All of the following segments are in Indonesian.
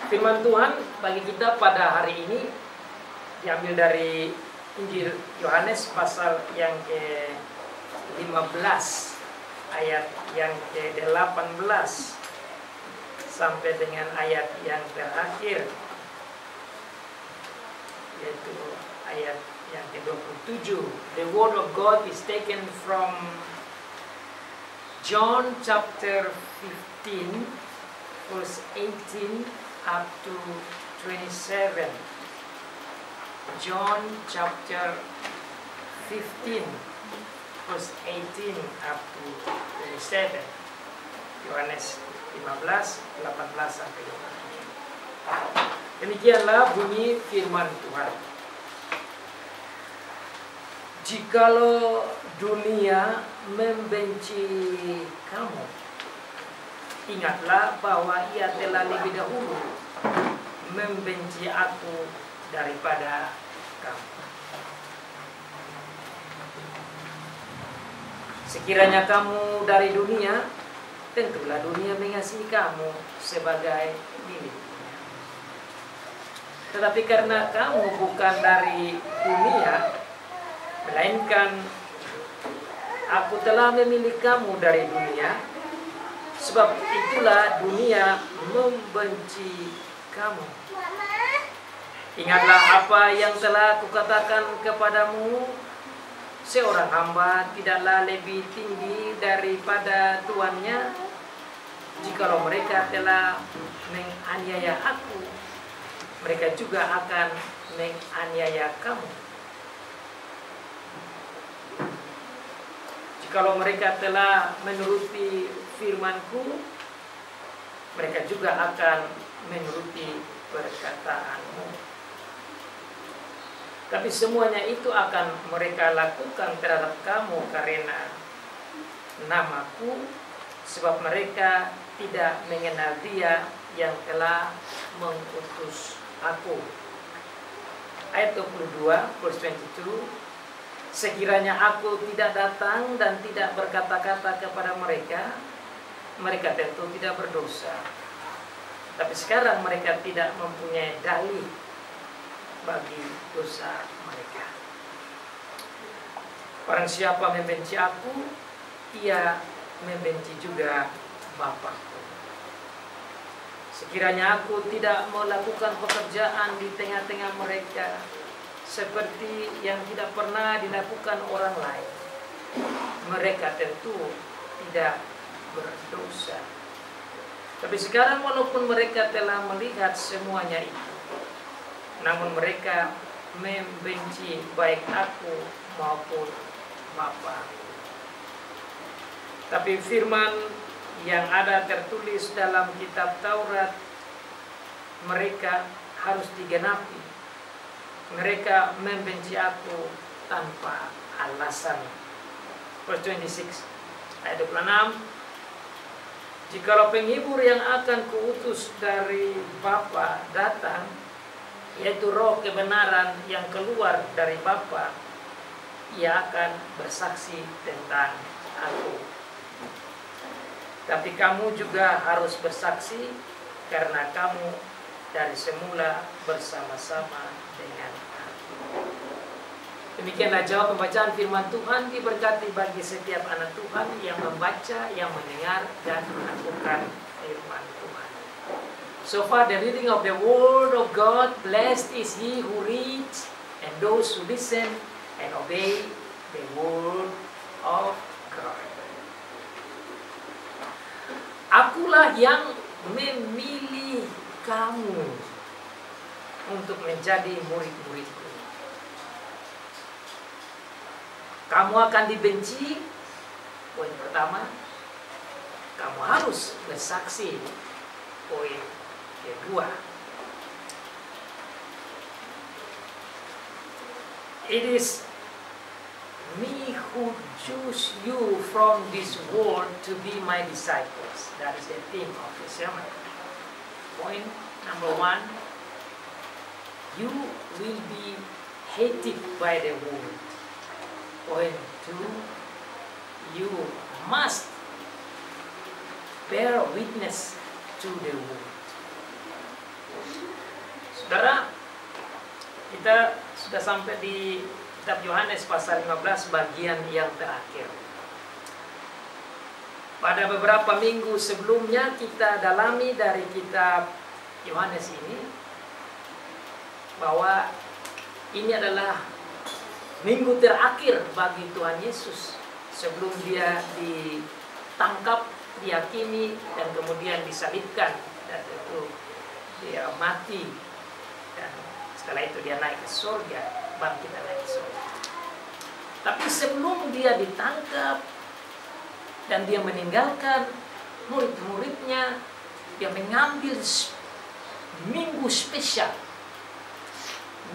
Firman Tuhan bagi kita pada hari ini diambil dari Injil Yohanes pasal yang ke-15 ayat yang ke-18 sampai dengan ayat yang terakhir, yaitu ayat yang ke-27. The word of God is taken from John chapter 15 verse 18 up to 27. John chapter 15 verse 18 up to 27. Yohanes 15, 18 sampai 27. Demikianlah bunyi firman Tuhan. Jikalau dunia membenci kamu, ingatlah bahwa ia telah lebih dahulu membenci aku daripada kamu. Sekiranya kamu dari dunia, tentulah dunia mengasihi kamu sebagai miliknya. Tetapi karena kamu bukan dari dunia, melainkan aku telah memilih kamu dari dunia, sebab itulah dunia membenci kamu. Ingatlah apa yang telah kukatakan kepadamu, seorang hamba tidaklah lebih tinggi daripada tuannya. Jikalau mereka telah menganiaya aku, mereka juga akan menganiaya kamu. Jikalau mereka telah menuruti firman-Ku, mereka juga akan menuruti perkataanmu. Tapi semuanya itu akan mereka lakukan terhadap kamu karena namaku, sebab mereka tidak mengenal Dia yang telah mengutus aku. Ayat 22, verse 22. Sekiranya aku tidak datang dan tidak berkata-kata kepada mereka, mereka tentu tidak berdosa. Tapi sekarang mereka tidak mempunyai dalih bagi dosa mereka. Barang siapa membenci aku, ia membenci juga Bapa-Ku. Sekiranya aku tidak melakukan pekerjaan di tengah-tengah mereka seperti yang tidak pernah dilakukan orang lain, mereka tentu tidak berdosa. Tapi sekarang walaupun mereka telah melihat semuanya itu, namun mereka membenci baik aku maupun Bapa. Tapi firman yang ada tertulis dalam kitab Taurat mereka harus digenapi. Mereka membenci aku tanpa alasan. Verse 26, ayat 26. Jikalau penghibur yang akan kuutus dari Bapa datang, yaitu roh kebenaran yang keluar dari Bapa, ia akan bersaksi tentang aku. Tapi kamu juga harus bersaksi, karena kamu dari semula bersama-sama dengan aku. Demikianlah jawab pembacaan firman Tuhan. Diberkati bagi setiap anak Tuhan yang membaca, yang mendengar, dan melakukan firman Tuhan. So far the reading of the Word of God. Blessed is he who reads and those who listen and obey the Word of God. Akulah yang memilih kamu untuk menjadi murid-muridku. Kamu akan dibenci. Poin pertama, kamu harus bersaksi. Poin kedua, it is me who choose you from this world to be my disciples. That is the theme of the sermon. Point number 1, you will be hated by the world. Point 2, you must bear witness to the world. Saudara, kita sudah sampai di kitab Yohanes pasal 15 bagian yang terakhir. Pada beberapa minggu sebelumnya kita dalami dari kitab Yohanes ini bahwa ini adalah minggu terakhir bagi Tuhan Yesus sebelum dia ditangkap, diyakini, dan kemudian disalibkan, dan itu dia mati, dan setelah itu dia naik ke surga, bangkit dan naik ke surga. Tapi sebelum dia ditangkap dan dia meninggalkan murid-muridnya, dia mengambil minggu spesial,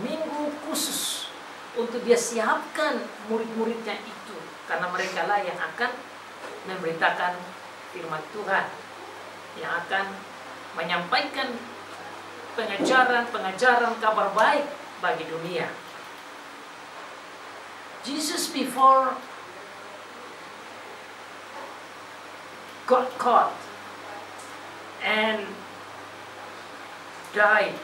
minggu khusus untuk dia siapkan murid-muridnya itu, karena mereka lah yang akan memberitakan firman Tuhan, yang akan menyampaikan pengajaran kabar baik bagi dunia. Jesus before got caught and died,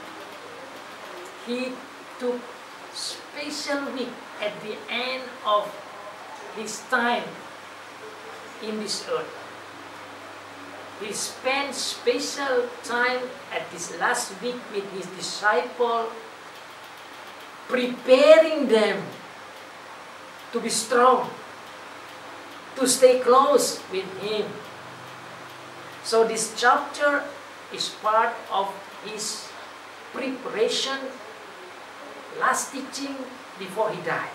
he took special week at the end of his time in this earth. He spent special time at this last week with his disciple, preparing them to be strong, to stay close with him. So this chapter is part of his preparation, last teaching before he died.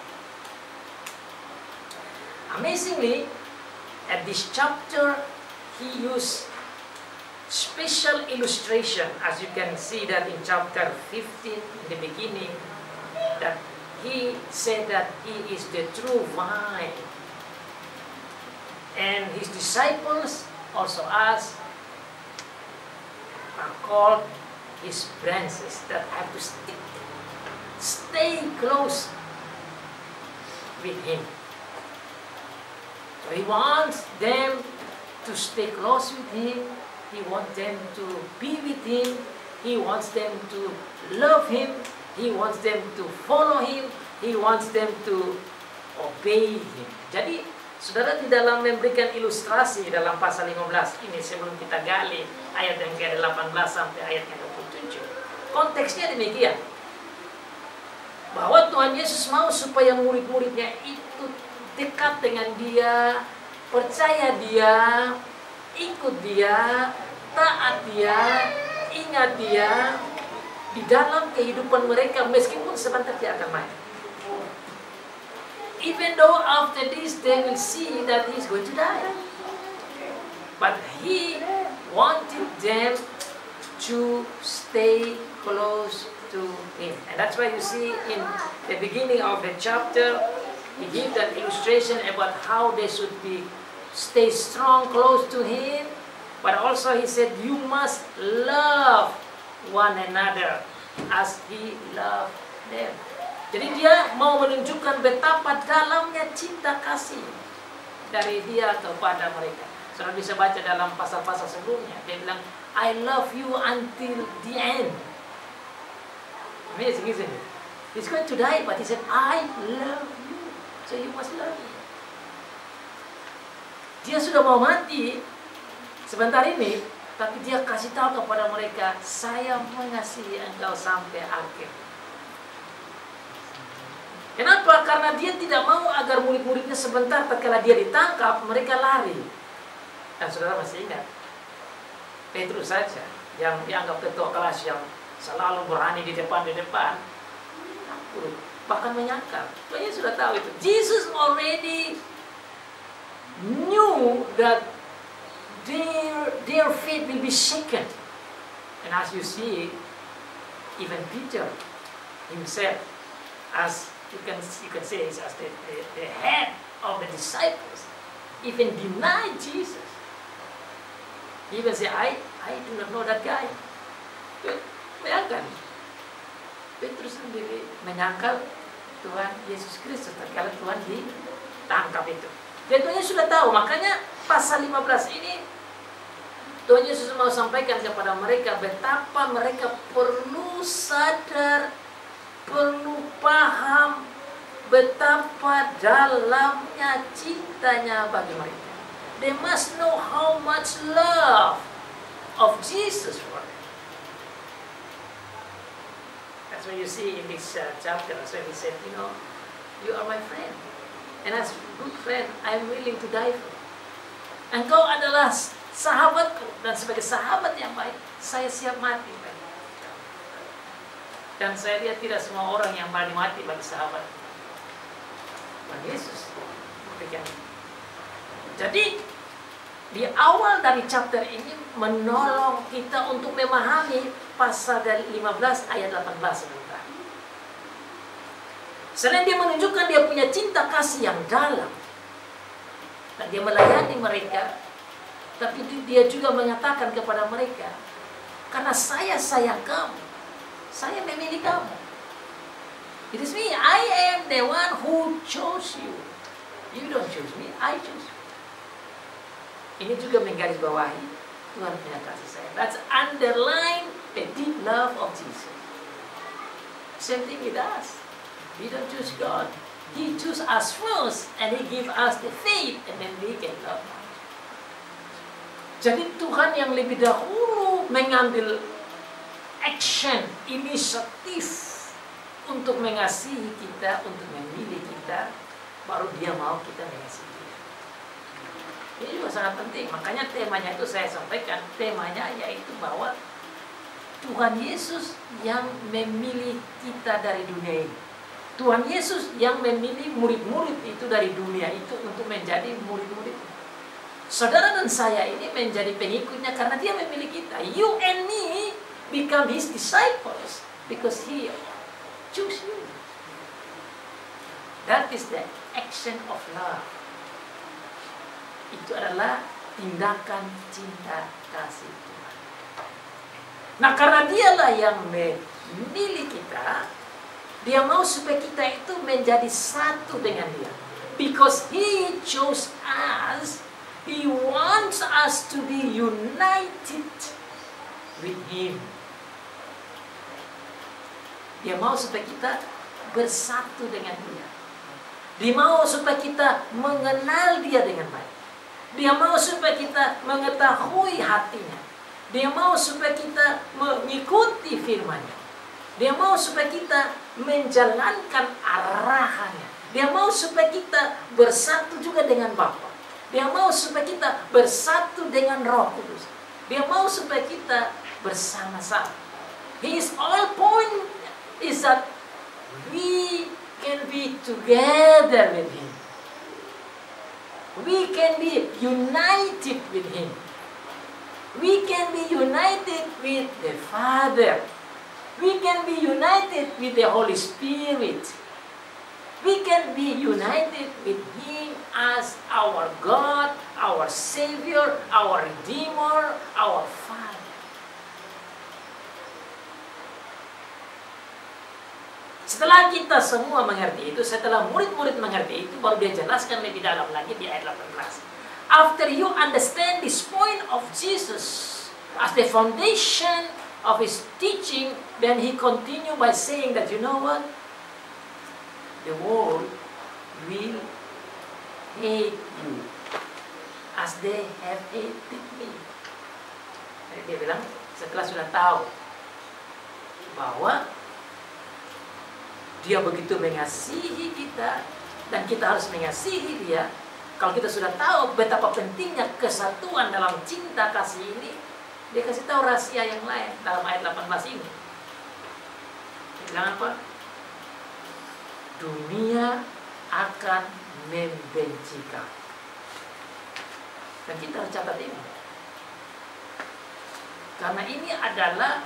Amazingly, at this chapter, he used special illustration, as you can see that in chapter 15, in the beginning, that he said that he is the true vine. And his disciples, also us, are called his branches that have to stay close with him. So he wants them to stay close with him. He wants them to be with him. He wants them to love him. He wants them to follow him. He wants them to obey him. Jadi, saudara di dalam memberikan ilustrasi dalam pasal 15 ini, sebelum kita gali ayat yang ke-18 sampai ayat yang ke-27, konteksnya demikian, bahwa Tuhan Yesus mau supaya murid-muridnya itu dekat dengan dia, percaya dia, ikut dia, taat dia, ingat dia di dalam kehidupan mereka, meskipun sebentar dia akan mati. Even though after this they will see that he's going to die, but he wanted them to stay close to him. And that's why you see in the beginning of the chapter, he gave that illustration about how they should stay strong, close to him. But also he said, you must love one another as he loved them. Jadi dia mau menunjukkan betapa dalamnya cinta kasih dari dia kepada mereka. Saudara bisa baca dalam pasal-pasal sebelumnya, dia bilang, I love you until the end. Amazing, isn't it? He's going to die, but he said, I love you. So you must love me. Dia sudah mau mati sebentar ini, tapi dia kasih tahu kepada mereka, saya mengasihi engkau sampai akhir. Kenapa? Karena dia tidak mau agar murid-muridnya sebentar tatkala dia ditangkap, mereka lari. Dan saudara masih ingat, Petrus saja yang dianggap ketua kelas yang selalu berani di depan, takut, bahkan menyangkal. Tuhan sudah tahu itu. Jesus already knew that their faith will be shaken. And as you see, even Peter himself, as you can say, is as the head of the disciples, even denied Jesus. He even say, I do not know that guy. Bayangkan, Petrus sendiri menyangkal Tuhan Yesus Kristus tatkala Tuhan ditangkap itu. Dan Tuhan sudah tahu, makanya pasal 15 ini Tuhan Yesus mau sampaikan kepada mereka betapa mereka perlu sadar, perlu paham betapa dalamnya cintanya bagi mereka. They must know how much love of Jesus for them. That's what you see in this chapter. So he said, you know, you are my friend. And as a good friend, I'm willing to die for you. Engkau adalah sahabatku. Dan sebagai sahabat yang baik, saya siap mati. Dan saya lihat tidak semua orang yang berani mati bagi sahabat. Tuhan Yesus. Jadi, di awal dari chapter ini menolong kita untuk memahami pasal dari 15 ayat 18 sebentar. Selain dia menunjukkan dia punya cinta kasih yang dalam, dan dia melayani mereka, tapi dia juga mengatakan kepada mereka, karena saya sayang kamu, saya memilih kamu. It is me, I am the one who chose you. You don't choose me, I choose you. Ini juga menggarisbawahi Tuhan punya kasih sayang. That's underline the deep love of Jesus. Same thing with us. We don't choose God. He choose us first, and He give us the faith, and then we can love Him. Jadi Tuhan yang lebih dahulu mengambil action, inisiatif untuk mengasihi kita, untuk memilih kita, baru Dia mau kita mengasihi Dia. Ini juga sangat penting. Makanya temanya itu saya sampaikan, temanya yaitu bahwa Tuhan Yesus yang memilih kita dari dunia ini. Tuhan Yesus yang memilih murid-murid itu dari dunia itu untuk menjadi murid-murid. Saudara dan saya ini menjadi pengikutnya karena Dia memilih kita. You and me become His disciples because He choose you. That is the action of love. Itu adalah tindakan cinta kasih Tuhan. Nah, karena Dialah yang memilih kita, Dia mau supaya kita itu menjadi satu dengan Dia. Because He chose us, He wants us to be united with Him. Dia mau supaya kita bersatu dengan Dia. Dia mau supaya kita mengenal Dia dengan baik. Dia mau supaya kita mengetahui hatinya. Dia mau supaya kita mengikuti firman-Nya. Dia mau supaya kita menjalankan arahannya. Dia mau supaya kita bersatu juga dengan Bapa. Dia mau supaya kita bersatu dengan Roh Kudus. Dia mau supaya kita bersama-sama. His all point is that we can be together with Him. We can be united with Him. We can be united with the Father. We can be united with the Holy Spirit. We can be united with Him as our God, our Savior, our Redeemer, our Father. Setelah kita semua mengerti itu, setelah murid-murid mengerti itu, baru dia jelaskan lebih dalam lagi di ayat 18. After you understand this point of Jesus as the foundation of His teaching, then He continue by saying that, you know what? The world will hate you as they have hated me. Jadi dia bilang, setelah sudah tahu bahwa Dia begitu mengasihi kita dan kita harus mengasihi Dia. Kalau kita sudah tahu betapa pentingnya kesatuan dalam cinta kasih ini, Dia kasih tahu rahasia yang lain dalam ayat 18 ini. Dia bilang apa? Dunia akan membenci kamu. Dan kita harus catat ini. Karena ini adalah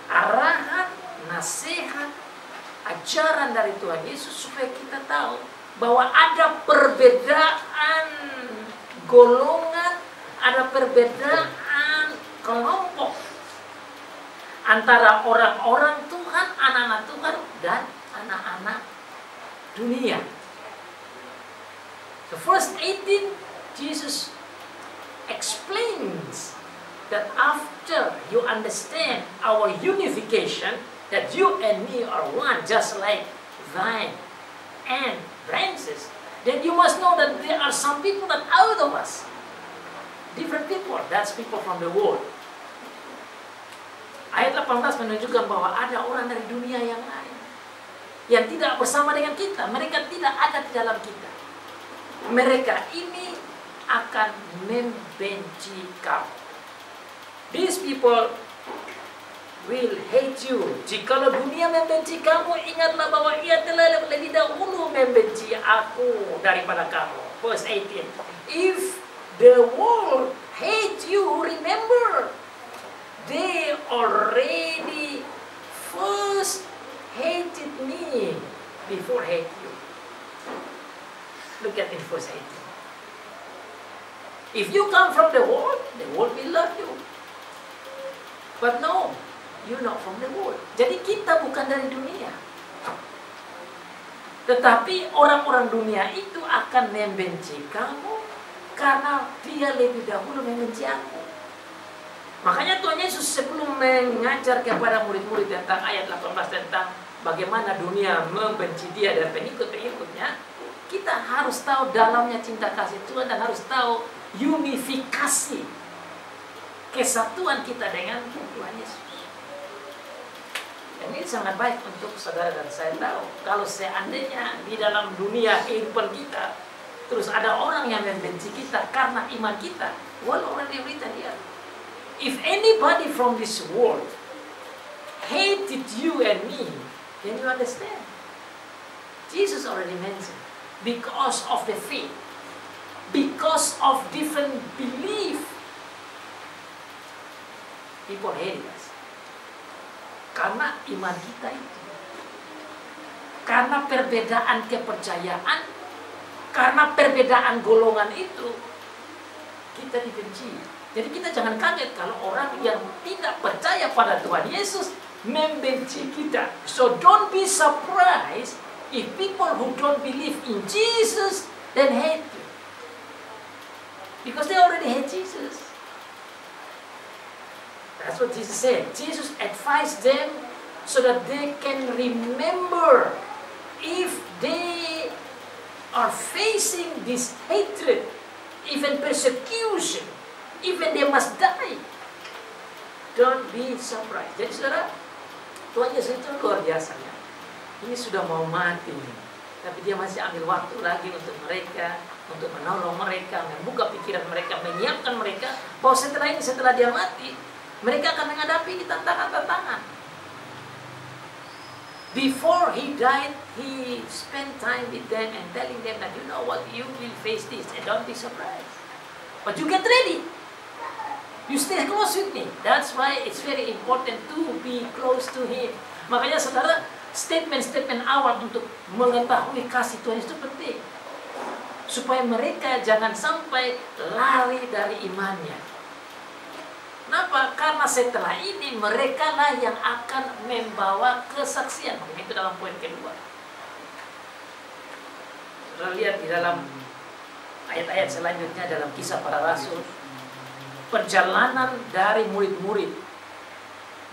arahan, nasihat, ajaran dari Tuhan Yesus supaya kita tahu bahwa ada perbedaan golongan, ada perbedaan kelompok antara orang-orang Tuhan, anak-anak Tuhan, dan anak-anak dunia. The verse 18, Jesus explains that after you understand our unification, that you and me are one, just like vine and branches, then you must know that there are some people that out of us. Different people, that's people from the world. Ayat 18 menunjukkan bahwa ada orang dari dunia yang lain yang tidak bersama dengan kita. Mereka tidak ada di dalam kita. Mereka ini akan membenci kamu. These people will hate you. Jikalau dunia membenci kamu, ingatlah bahwa ia telah lebih dahulu membenci aku daripada kamu. Verse 18. If the world hate you, remember, they already first hated me before hate you. Look at in verse 18. If you come from the world will love you. But no, you're not from the world. Jadi kita bukan dari dunia. Tetapi orang-orang dunia itu akan membenci kamu karena dia lebih dahulu membenci aku. Makanya Tuhan Yesus sebelum mengajar kepada murid-murid tentang ayat 18 tentang bagaimana dunia membenci dia dan pengikut-pengikutnya, kita harus tahu dalamnya cinta kasih Tuhan dan harus tahu unifikasi kesatuan kita dengan Tuhan Yesus. Dan ini sangat baik untuk saudara dan saya tahu. Kalau seandainya di dalam dunia kehidupan kita terus ada orang yang membenci kita karena iman kita, well already written here. If anybody from this world hated you and me, then you understand. Jesus already mentioned, because of the faith, because of different belief, people hate us. Karena iman kita itu. Karena perbedaan kepercayaan, karena perbedaan golongan itu, kita dibenci. Jadi kita jangan kaget kalau orang yang tidak percaya pada Tuhan Yesus membenci kita. So don't be surprised if people who don't believe in Jesus then hate you. Because they already hate Jesus. That's what Jesus said. Jesus advised them so that they can remember if they are facing this hatred, even persecution, even they must die. Don't be surprised. Jadi saudara, Tuhan Yesus itu luar biasa ya. Ini sudah mau mati, tapi dia masih ambil waktu lagi untuk mereka, untuk menolong mereka, membuka pikiran mereka, menyiapkan mereka bahwa setelah ini, setelah dia mati, mereka akan menghadapi tantangan-tantangan. Before he died, he spent time with them and telling them that you know what, you will face this and don't be surprised. But you get ready. You stay close with me. That's why it's very important to be close to him. Makanya saudara, statement-statement awal untuk mengetahui kasih Tuhan itu penting. Supaya mereka jangan sampai lari dari imannya. Kenapa? Karena setelah ini mereka lah yang akan membawa kesaksian. Itu dalam poin kedua. Saudara lihat di dalam ayat-ayat selanjutnya dalam Kisah Para Rasul. Perjalanan dari murid-murid,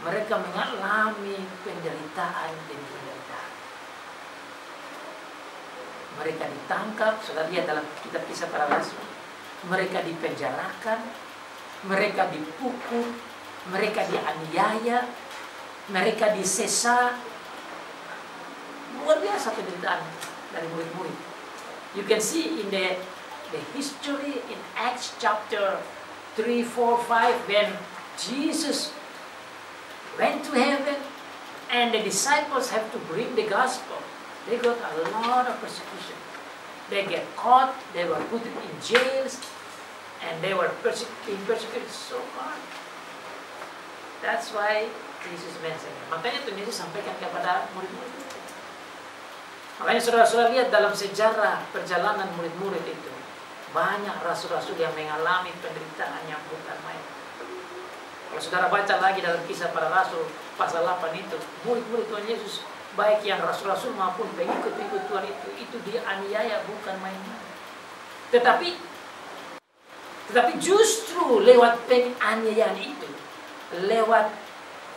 mereka mengalami penderitaan dan penderitaan. Mereka ditangkap, saudara lihat dalam kitab Kisah Para Rasul. Mereka dipenjarakan, mereka dipukul, mereka dianiaya, mereka disesa. Luar biasa penderitaan dari murid-murid. You can see in the history in Acts chapter 3, 4, 5, when Jesus went to heaven and the disciples have to bring the gospel, they got a lot of persecution. They get caught, they were put in jails, and they were being persecuted so hard. That's why Jesus mentioned. Makanya Tuhan Yesus sampaikan kepada murid-murid itu. Makanya saudara-saudara lihat dalam sejarah perjalanan murid-murid itu, banyak rasul-rasul yang mengalami penderitaan yang bukan main. Kalau saudara baca lagi dalam Kisah Para Rasul pasal 8 itu, murid-murid Tuhan Yesus, baik yang rasul-rasul maupun pengikut-pengikut Tuhan itu dianiaya bukan main-main. Tetapi Tetapi justru lewat penganiayaan itu, lewat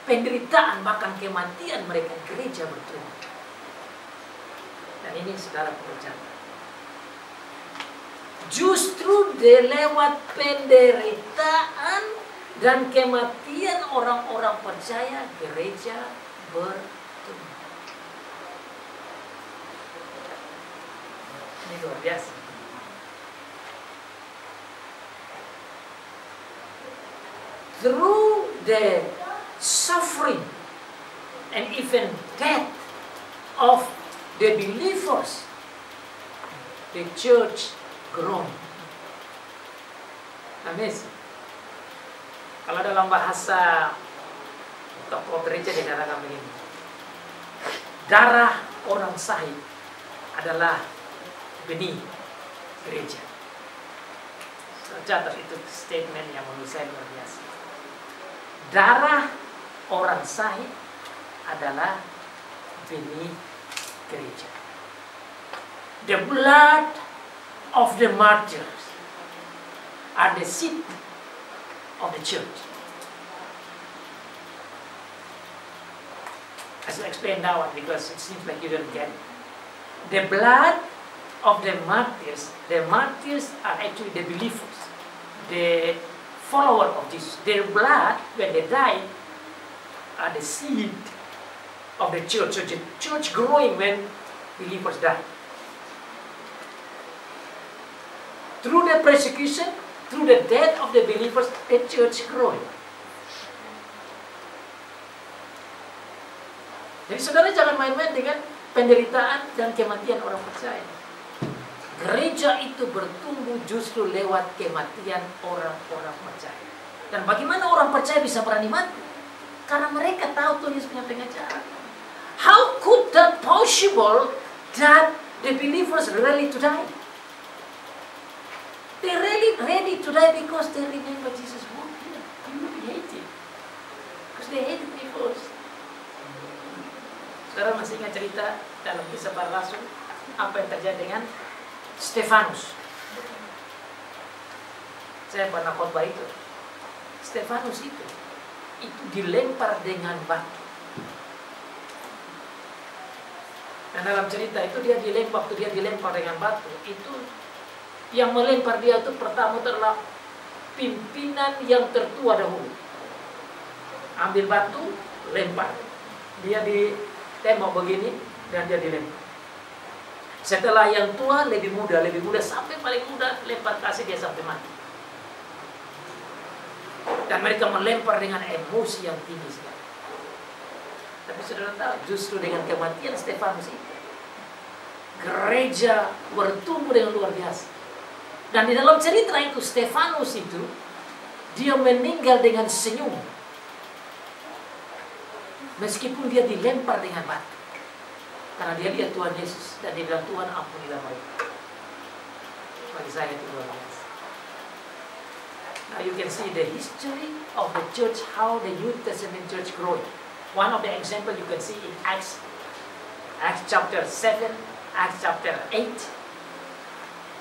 penderitaan bahkan kematian mereka, gereja bertumbuh. Dan ini saudara percaya. Justru lewat penderitaan dan kematian orang-orang percaya, gereja bertumbuh. Ini luar biasa. Through the suffering and even death of the believers, the church grown. Amazing. Kalau dalam bahasa tokoh gereja dikatakan begini, darah orang sahih adalah benih gereja. Catat itu statement yang menurut saya luar biasa. Darah orang sahih adalah benih gereja. The blood of the martyrs are the seed of the church. I should explain that one because it seems like you don't get it. The blood of the martyrs are actually the believers, the follower of Jesus. Their blood, when they die, are the seed of the church. So the church growing when believers die. Through the persecution, through the death of the believers, the church growing. Jadi saudara jangan main-main dengan penderitaan dan kematian orang percaya. Gereja itu bertumbuh justru lewat kematian orang-orang percaya. Dan bagaimana orang percaya bisa berani mati? Karena mereka tahu Tuhan Yesus punya pengacara. How could that possible that the believers really to die? They really ready to die because they remember Jesus walked here. You would hate it. Because they hated me first. Saudara masih ingat cerita dalam Kisah Para Rasul apa yang terjadi dengan Stefanus? Saya pernah khotbah itu. Stefanus itu dilempar dengan batu. Dan dalam cerita itu waktu dia dilempar dengan batu itu, yang melempar dia itu pertama adalah pimpinan yang tertua dahulu. Ambil batu, lempar. Dia ditembak begini dan dia dilempar. Setelah yang tua lebih muda sampai paling muda lempar kasih dia sampai mati. Dan mereka melempar dengan emosi yang tinggi sekali. Tapi saudara tahu, justru dengan kematian Stefanus itu, gereja bertumbuh dengan luar biasa. Dan di dalam cerita itu, Stefanus itu, dia meninggal dengan senyum. Meskipun dia dilempar dengan batu. Karena dia lihat Tuhan Yesus. Dan dia bilang, Tuhan ampunilah mereka. Bagi saya itu luar biasa. Now you can see the history of the church, how the New Testament church growing. One of the example you can see in Acts chapter 7, Acts chapter 8.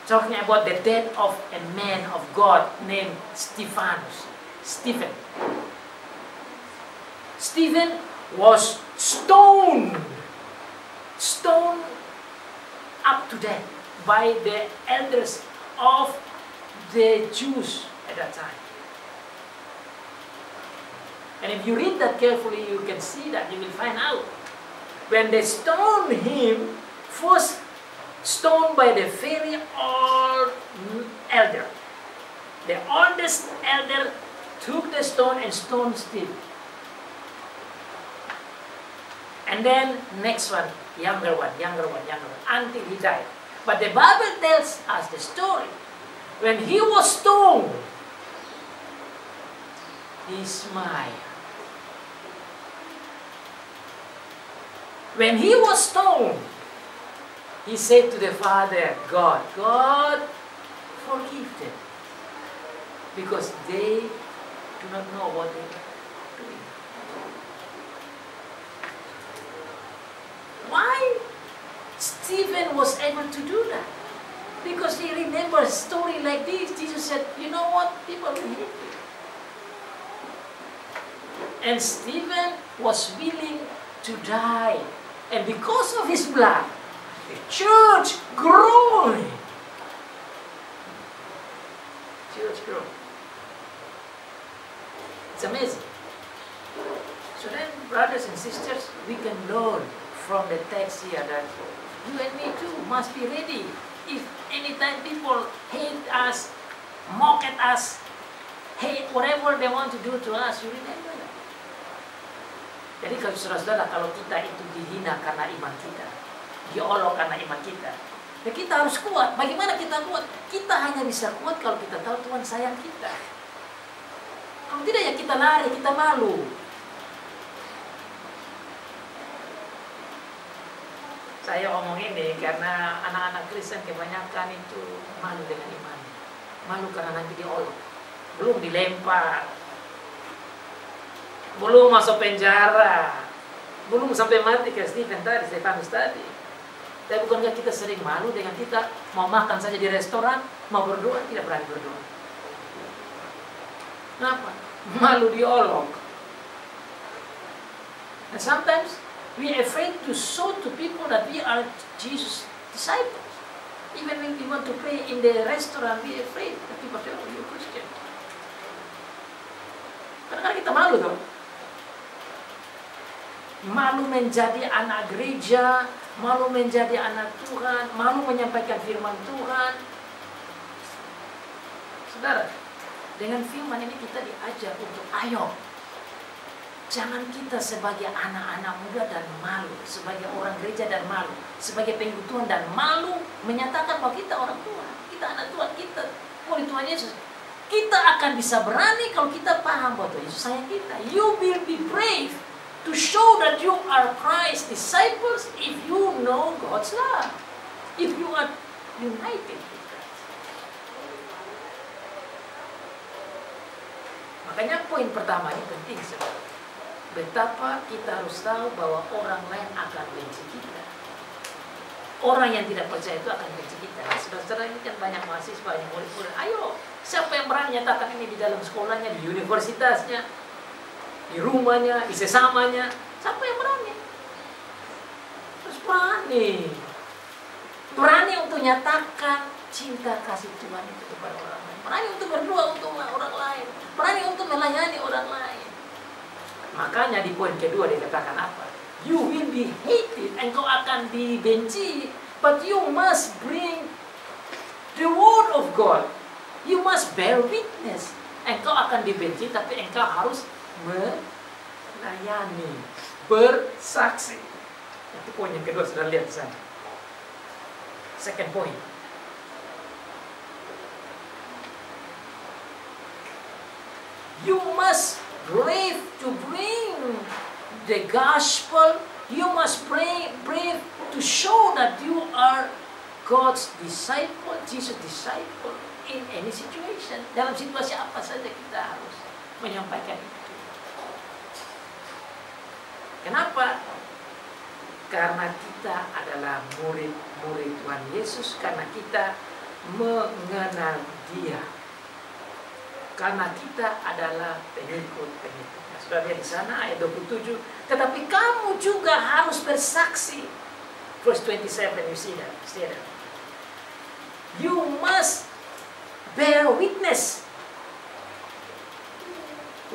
Talking about the death of a man of God named Stephen. Stephen was stoned up to death by the elders of the Jews at that time. And if you read that carefully, you can see that you will find out when they stoned him, first stoned by the very old elder. The oldest elder took the stone and stoned Stephen. And then next one, younger one, until he died. But the Bible tells us the story. When he was stoned, he smiled. When he was stoned, he said to the Father, God, forgive them, because they do not know what they are doing. Why Stephen was able to do that? Because he remembers a story like this. Jesus said, you know what? People will hate you. And Stephen was willing to die. And because of his blood, the church grew. Church grew. It's amazing. So then, brothers and sisters, we can learn from the text here that you and me too must be ready. If anytime people hate us, mock at us, hate whatever they want to do to us, you remember that. Jadi kalau saudara-saudara, kalau kita itu dihina karena iman kita, diolok karena iman kita, ya kita harus kuat. Bagaimana kita kuat? Kita hanya bisa kuat kalau kita tahu Tuhan sayang kita. Kalau tidak ya kita lari, kita malu. Saya omong ini karena anak-anak Kristen kebanyakan itu malu dengan iman. Malu karena nanti diolok. Belum dilempar. Belum masuk penjara. Belum sampai mati kayak Stefanus tadi. Tapi bukankah kita sering malu dengan kita mau makan saja di restoran, mau berdoa, tidak berani berdoa. Kenapa? Malu diolok. And sometimes we are afraid to show to people that we are Jesus' disciples. Even when we want to pray in the restaurant, we are afraid that people say, oh, you're Christian. Karena kita malu tuh. Malu menjadi anak gereja, malu menjadi anak Tuhan, malu menyampaikan firman Tuhan. Saudara, dengan firman ini kita diajar untuk ayo. Jangan kita sebagai anak-anak muda dan malu, sebagai orang gereja dan malu, sebagai pengikut Tuhan dan malu menyatakan bahwa kita orang Tuhan, kita anak Tuhan, kita murid Tuhan Yesus. Kita akan bisa berani kalau kita paham bahwa Tuhan Yesus sayang kita. You will be brave to show that you are Christ's disciples if you know God's love, if you are united with God. Makanya poin pertama ini penting sekali. Betapa kita harus tahu bahwa orang lain akan benci kita. Orang yang tidak percaya itu akan benci kita. Saudara-saudara, ini kan banyak mahasiswa, banyak murid-murid. Ayo, siapa yang berani nyatakan ini di dalam sekolahnya, di universitasnya, di rumahnya, di sesamanya? Siapa yang berani? Terus berani. Berani untuk nyatakan cinta kasih Tuhan itu kepada orang lain. Berani untuk berdoa untuk orang lain. Berani untuk melayani orang lain. Makanya di poin kedua dikatakan apa? You will be hated, engkau akan dibenci, but you must bring the word of God. You must bear witness. Engkau akan dibenci, tapi engkau harus melayani, bersaksi. Itu poin yang kedua, sudah lihat di sana. Second point. You must brave to bring the gospel. You must brave to show that you are God's disciple, Jesus' disciple in any situation. Dalam situasi apa saja kita harus menyampaikan itu. Kenapa? Karena kita adalah murid-murid Tuhan Yesus, karena kita mengenal Dia. Karena kita adalah pengikut-pengikutnya. Sudah lihat di sana ayat 27. Tetapi kamu juga harus bersaksi. Verse 27, you see that? You must bear witness.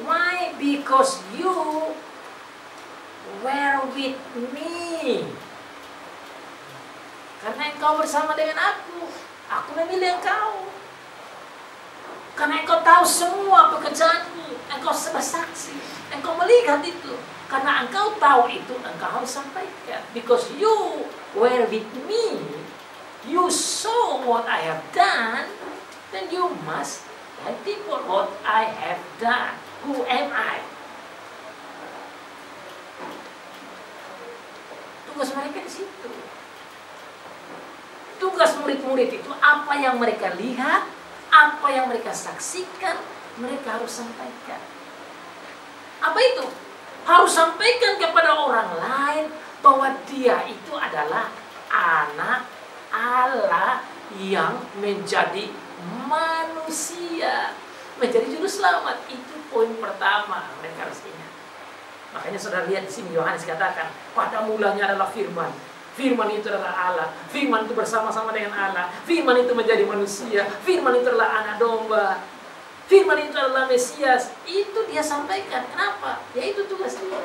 Why? Because you were with me. Karena engkau bersama dengan aku. Aku memilih engkau. Karena engkau tahu semua pekerjaanku, engkau bersaksi, engkau melihat itu. Karena engkau tahu itu, engkau harus sampaikan. Because you were with me, you saw what I have done, then you must tell people what I have done. Who am I? Tugas mereka di situ. Tugas murid-murid itu apa yang mereka lihat, apa yang mereka saksikan, mereka harus sampaikan. Apa itu? Harus sampaikan kepada orang lain bahwa dia itu adalah anak Allah yang menjadi manusia, menjadi juru selamat. Itu poin pertama mereka harus ingat. Makanya saudara lihat di sini Yohanes katakan, pada mulanya adalah firman. Firman itu adalah Allah. Firman itu bersama-sama dengan Allah. Firman itu menjadi manusia. Firman itu adalah anak domba. Firman itu adalah Mesias. Itu dia sampaikan. Kenapa? Ya itu tugas dia.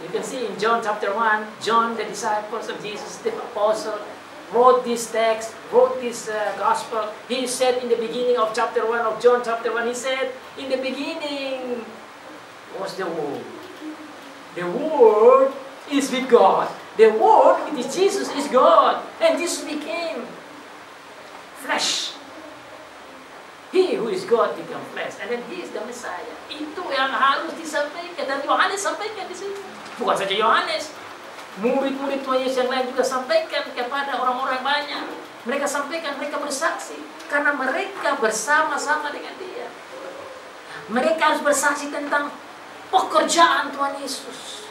You can see in John chapter 1, John the disciples of Jesus, the apostle, wrote this text, wrote this gospel. He said in the beginning of chapter 1 of John chapter 1, he said, in the beginning was the Word. The Word is with God. The Word, it is Jesus, is God. And Jesus became flesh. He who is God became flesh. And then He is the Messiah. Itu yang harus disampaikan. Dan Yohanes sampaikan di sini. Bukan saja Yohanes. Murid-murid Tuhan Yesus yang lain juga sampaikan kepada orang-orang banyak. Mereka sampaikan, mereka bersaksi. Karena mereka bersama-sama dengan Dia. Mereka harus bersaksi tentang pekerjaan Tuhan Yesus.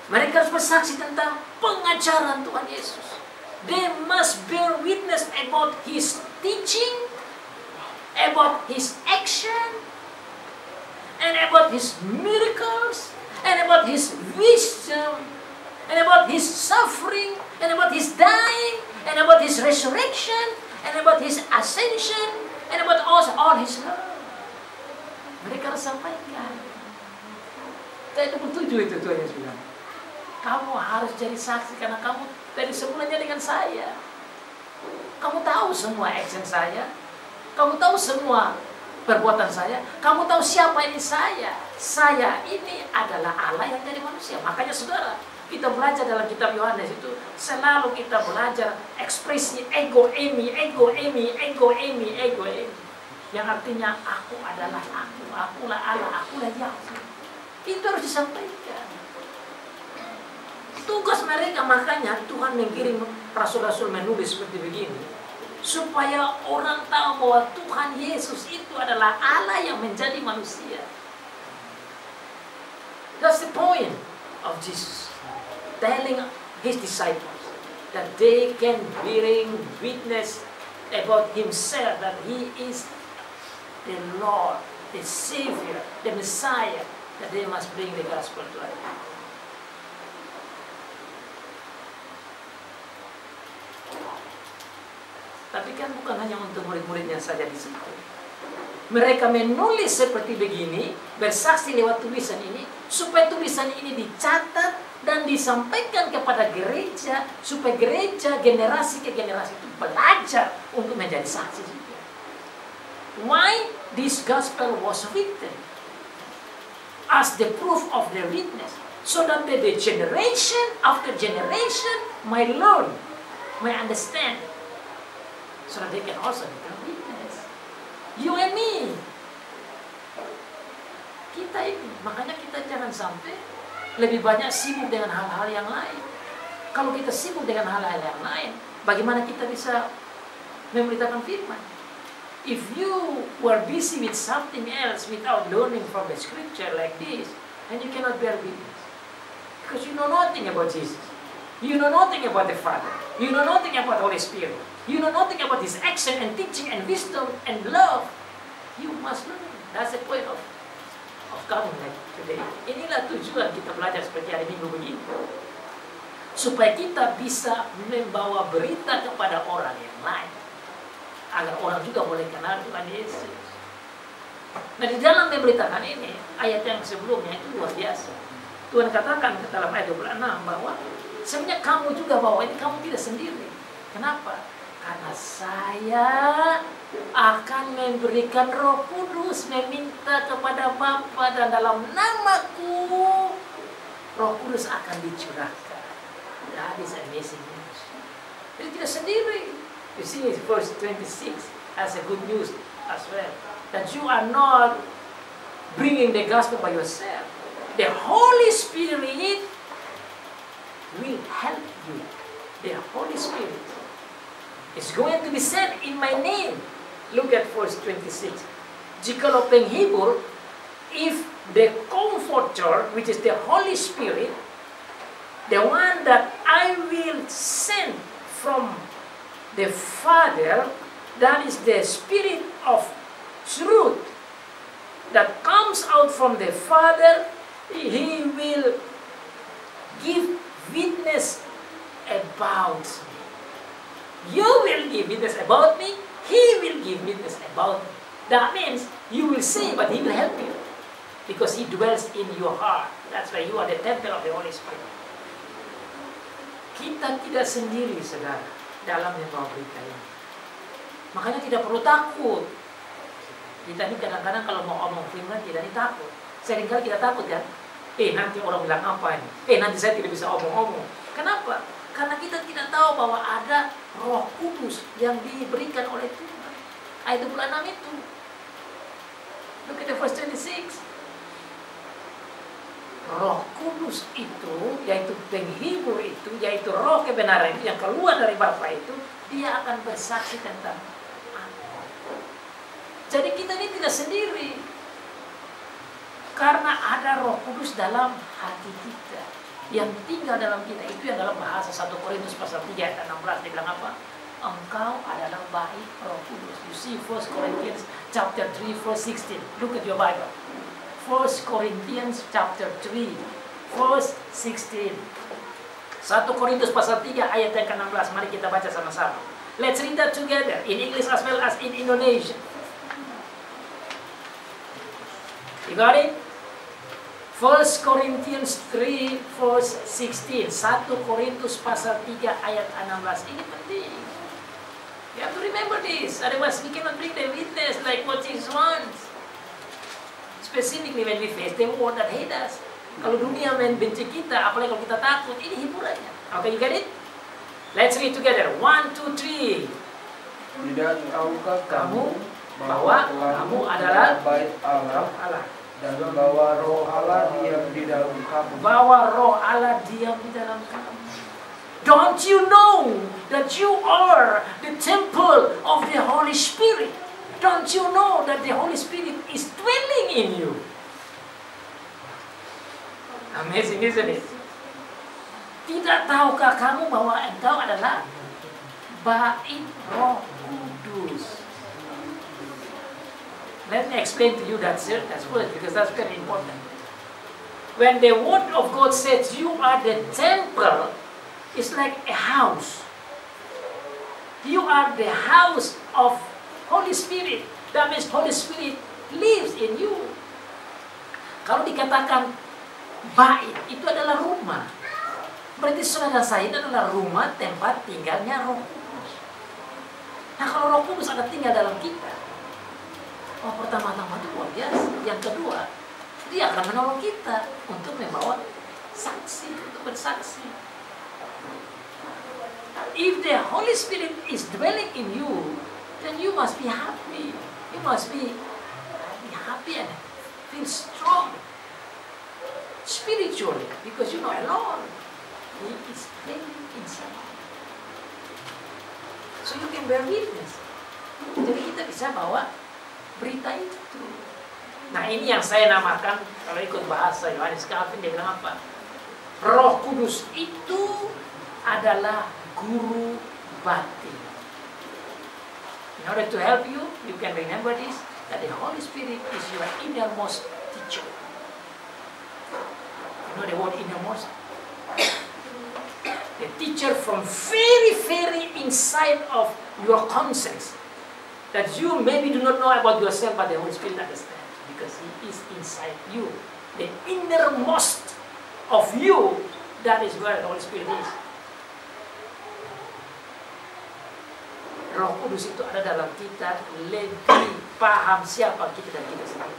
Mereka harus bersaksi tentang pengajaran Tuhan Yesus. They must bear witness about His teaching, about His action, and about His miracles, and about His wisdom, and about His suffering, and about His dying, and about His resurrection, and about His ascension, and about all His love. Mereka harus sampaikan. Ayat 27 itu Tuhan Yesus bilang, kamu harus jadi saksi karena kamu dari semulanya dengan saya. Kamu tahu semua action saya. Kamu tahu semua perbuatan saya. Kamu tahu siapa ini saya. Saya ini adalah Allah yang jadi manusia. Makanya saudara, kita belajar dalam kitab Yohanes itu selalu kita belajar ekspresi ego emi, ego emi, ego emi, ego emi. Yang artinya aku adalah aku, akulah Allah, akulah Yahweh. Itu harus disampaikan. Tugas mereka, makanya Tuhan mengirim rasul-rasul menulis seperti begini. Supaya orang tahu bahwa Tuhan Yesus itu adalah Allah yang menjadi manusia. That's the point of Jesus. Telling His disciples that they can bearing witness about Himself, that He is the Lord, the Savior, the Messiah, that they must bring the gospel to us. Tapi kan bukan hanya untuk murid-muridnya saja di situ. Mereka menulis seperti begini, bersaksi lewat tulisan ini, supaya tulisan ini dicatat dan disampaikan kepada gereja, supaya gereja generasi ke generasi itu belajar untuk menjadi saksi juga. Why this gospel was written? As the proof of their witness, so that the generation after generation might learn, might understand, so that they can also become witness. You and me. Kita ini, makanya kita jangan sampai lebih banyak sibuk dengan hal-hal yang lain. Kalau kita sibuk dengan hal-hal yang lain, bagaimana kita bisa memberitakan firman? If you were busy with something else without learning from the scripture like this, then you cannot bear witness. Because you know nothing about Jesus. You know nothing about the Father. You know nothing about the Holy Spirit. You know nothing about His action and teaching and wisdom and love. You must learn. That's the point of coming like today. Inilah tujuan kita belajar seperti hari Minggu begini. Supaya kita bisa membawa berita kepada orang yang lain. Agar orang juga boleh kenal Tuhan Yesus. Nah, di dalam memberitakan ini, ayat yang sebelumnya itu luar biasa. Tuhan katakan ke dalam ayat 26 bahwa sebenarnya kamu juga bahwa ini kamu tidak sendiri. Kenapa? Karena saya akan memberikan Roh Kudus, meminta kepada Bapa dan dalam namaku Roh Kudus akan dicurahkan. That is amazing news. Jadi tidak sendiri. You see verse 26 as a good news as well. That you are not bringing the gospel by yourself. The Holy Spirit will help you. The Holy Spirit is going to be sent in my name. Look at verse 26. Jikalau penghibur, if the Comforter, which is the Holy Spirit, the one that I will send from the Father, that is the Spirit of truth that comes out from the Father. He will give witness about me. You will give witness about me. He will give witness about me. That means you will say, but He will help you. Because He dwells in your heart. That's why you are the temple of the Holy Spirit. Kita tidak sendiri, saudara, dalam membawa berita ini. Makanya tidak perlu takut. Kita ini kadang-kadang kalau mau omong firman, kita ini takut. Seringkali kita takut kan? Nanti orang bilang apa ini? Nanti saya tidak bisa omong-omong. Kenapa? Karena kita tidak tahu bahwa ada Roh Kudus yang diberikan oleh Tuhan. Ayat 26 itu. Look at the verse 26. Roh Kudus itu, yaitu penghibur itu, yaitu roh kebenaran itu yang keluar dari Bapa itu, dia akan bersaksi tentang aku. Jadi kita ini tidak sendiri. Karena ada Roh Kudus dalam hati kita. Yang tinggal dalam kita itu yang dalam bahasa 1 Korintus pasal 3 ayat 16 dia bilang apa? Engkau adalah baik Roh Kudus. You see 1 Corinthians chapter 3 verse 16. Look at your Bible. 1 Corinthians chapter 3 verse 16. 1 Korintus pasal 3 ayat yang ke-16. Mari kita baca sama-sama. Let's read that together in English as well as in Indonesian. You got it? 1 Corinthians 3 verse 16. 1 Korintus pasal 3 ayat 16. Ini penting. You have to remember this. Otherwise we cannot bring the witness like what Jesus wants. Specifically when we face the world that hate us. Kalau dunia benci kita, apalagi kalau kita takut, ini hiburannya. Okay, you get it? Let's read together. 1, 2, 3. Tidak tahukah kamu bahwa kamu adalah bait Allah, dan bahwa Roh Allah diam di dalam kamu? Bahwa Roh Allah diam di dalam kamu. Don't you know that you are the temple of the Holy Spirit? Don't you know that the Holy Spirit is dwelling in you? Amazing, isn't it? Tidak tahukah kamu bahwa engkau adalah bait Roh Kudus? Let me explain to you that word because that's very important. When the Word of God says you are the temple, it's like a house. You are the house of Holy Spirit. That means Holy Spirit lives in you. Kalau dikatakan bait, itu adalah rumah. Berarti saudara saya itu adalah rumah tempat tinggalnya Roh Kudus. Nah kalau Roh Kudus ada tinggal dalam kita, pertama-tama itu luar biasa. Yang kedua, dia akan menolong kita untuk membawa saksi, untuk bersaksi. If the Holy Spirit is dwelling in you, then you must be happy. You must be happy and feel strong spiritually because you know alone He is living inside. So you can bear witness. Jadi kita bisa bawa berita itu. Nah ini yang saya namakan, kalau ikut bahasa Yohanes Calvin dia bilang apa? Roh Kudus itu adalah guru batin. In order to help you, you can remember this, that the Holy Spirit is your innermost teacher. You know the word innermost? The teacher from very, very inside of your conscience. That you maybe do not know about yourself, but the Holy Spirit understands. Because He is inside you. The innermost of you, that is where the Holy Spirit is. Roh Kudus itu ada dalam kita, lebih paham siapa kita dan kita sendiri.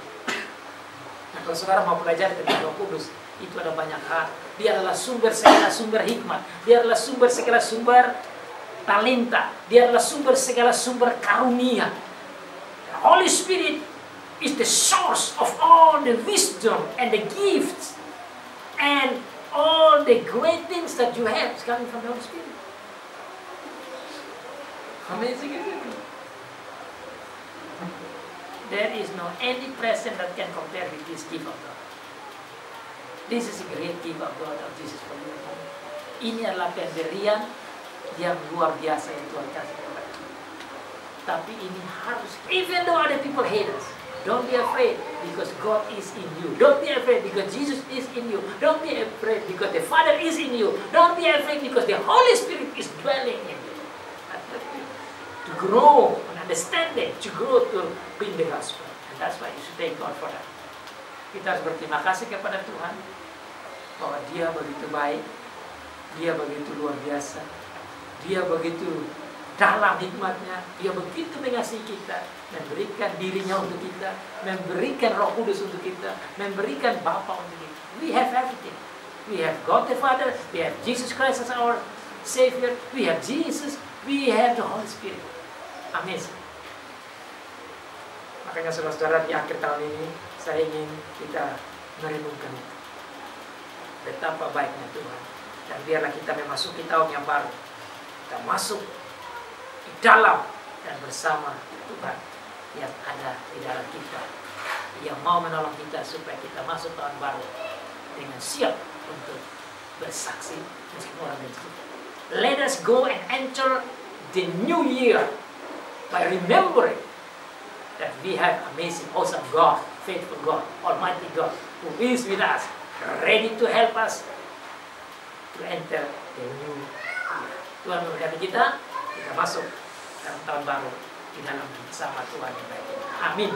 Nah, kalau saudara mau belajar tentang Roh Kudus, itu ada banyak hal. Dia adalah sumber segala sumber hikmat. Dia adalah sumber segala sumber talenta. Dia adalah sumber segala sumber karunia. The Holy Spirit is the source of all the wisdom and the gifts and all the great things that you have is coming from the Holy Spirit. Amazing, isn't it? There is no any present that can compare with this gift of God. This is a great gift of God of Jesus for you. Ini adalah pemberian yang luar biasa yang Tuhan kasih kepada kita. Tapi ini harus, even though other people hate us, don't be afraid because God is in you. Don't be afraid because Jesus is in you. Don't be afraid because the Father is in you. Don't be afraid because the Holy Spirit is dwelling in you. To grow in understanding, to grow to bring the gospel. And that's why you should thank God for that. Kita harus berterima kasih kepada Tuhan bahwa Dia begitu baik, Dia begitu luar biasa, Dia begitu dalam hikmatnya, Dia begitu mengasihi kita, memberikan dirinya untuk kita, memberikan Roh Kudus untuk kita, memberikan Bapa untuk kita. We have everything. We have God the Father, we have Jesus Christ as our Savior, we have Jesus, we have the Holy Spirit. Amazing. Makanya saudara-saudara, di akhir tahun ini saya ingin kita merenungkan itu. Betapa baiknya Tuhan. Dan biarlah kita memasuki tahun yang baru. Kita masuk di dalam dan bersama Tuhan yang ada di dalam kita, yang mau menolong kita supaya kita masuk tahun baru dengan siap untuk bersaksi meskipun orang benci. Let us go and enter the new year by remembering that we have amazing, awesome God, faithful God, Almighty God, who is with us, ready to help us to enter the new year. Tuhan memberkati kita masuk dalam tahun baru di dalam bersama Tuhan yang baik. Amin.